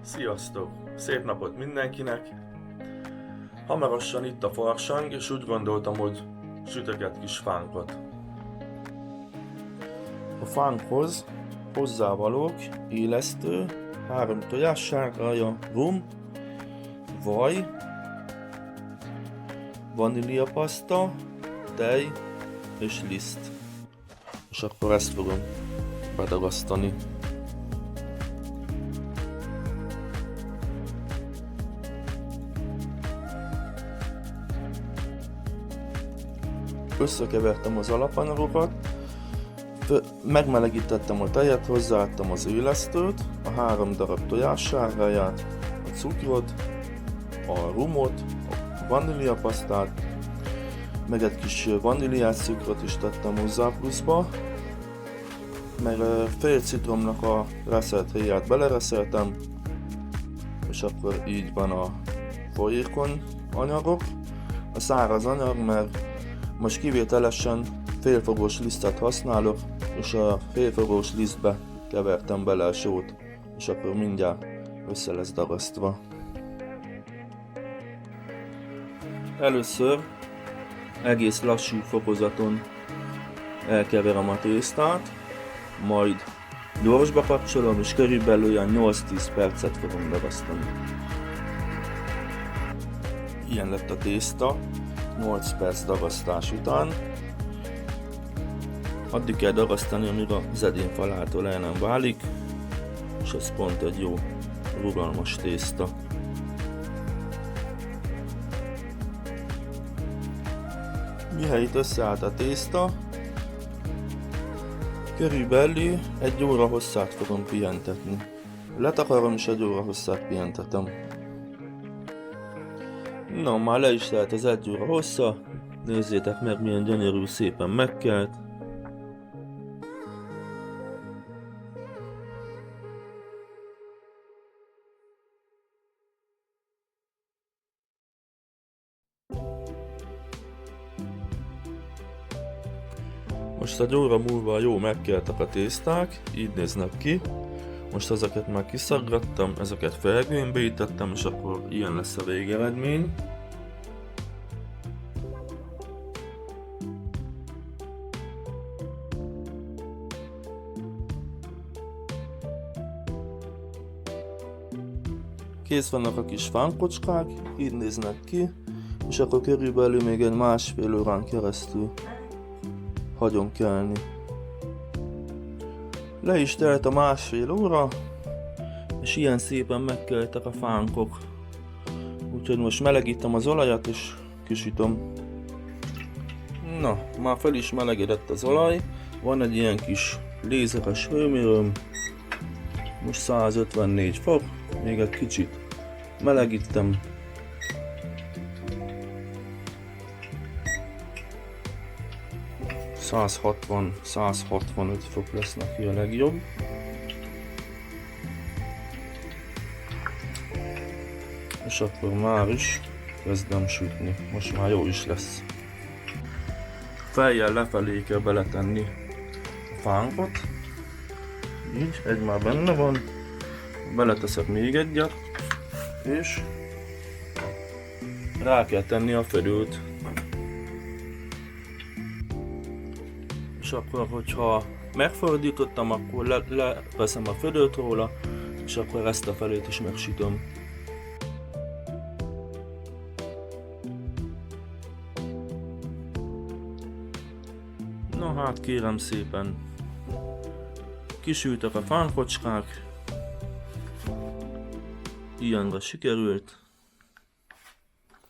Sziasztok! Szép napot mindenkinek! Hamarosan itt a farsang, és úgy gondoltam, hogy sütök egy kis fánkot. A fánkhoz hozzávalók: élesztő, 3 tojássárgája, rum, vaj, vaníliapaszta, tej és liszt. És akkor ezt fogom bedagasztani. Összekevertem az alapanyagokat, megmelegítettem a tejet, hozzáadtam az élesztőt, a 3 darab tojássárgáját, a cukrot, a rumot, a vaníliapasztát, meg egy kis vaníliás cukrot is tettem hozzá pluszba, meg fél citromnak a reszelt héját belereszeltem, és akkor így van a folyékony anyagok. A száraz anyag, mert most kivételesen félfogós lisztet használok, és a félfogós lisztbe kevertem bele a sót, és akkor mindjárt össze lesz dagasztva. Először egész lassú fokozaton elkeverem a tésztát, majd gyorsba kapcsolom, és körülbelül olyan 8-10 percet fogom dagasztani. Ilyen lett a tészta 8 perc dagasztás után. Addig kell dagasztani, amíg az edény falától el nem válik, és ez pont egy jó rugalmas tészta. Mihelyt összeállt a tészta, körülbelül 1 óra hosszát fogom pihentetni. Letakarom, és 1 óra hosszát pihentetem. Na, már le is lehet az 1 óra hossza. Nézzétek meg, milyen gyönyörű, szépen megkelt. Most 1 óra múlva jó megkeltek a tészták, így néznek ki. Most ezeket már kiszaggattam, ezeket felgömbítettem, és akkor ilyen lesz a végeredmény. Kész vannak a kis fánkocskák, így néznek ki, és akkor körülbelül még egy 1,5 órán keresztül hagyom kelni. Le is telt a 1,5 óra, és ilyen szépen megkeltek a fánkok. Úgyhogy most melegítem az olajat, és kisütöm. Na, már fel is melegedett az olaj. Van egy ilyen kis lézeres hőmérőm. Most 154 fok, még egy kicsit melegítem. (160-165 fok lesz neki a legjobb. És akkor már is kezdem sütni. Most már jó is lesz. Fejjel lefelé kell beletenni a fánkot. Így, egy már benne van. Beleteszek még egyet, és rá kell tenni a fedőt. És akkor, hogyha megfordítottam, akkor leveszem a födőt róla, és akkor ezt a felét is megsütöm. Na hát kérem szépen, kisültek a fánkocskák, ilyenre sikerült.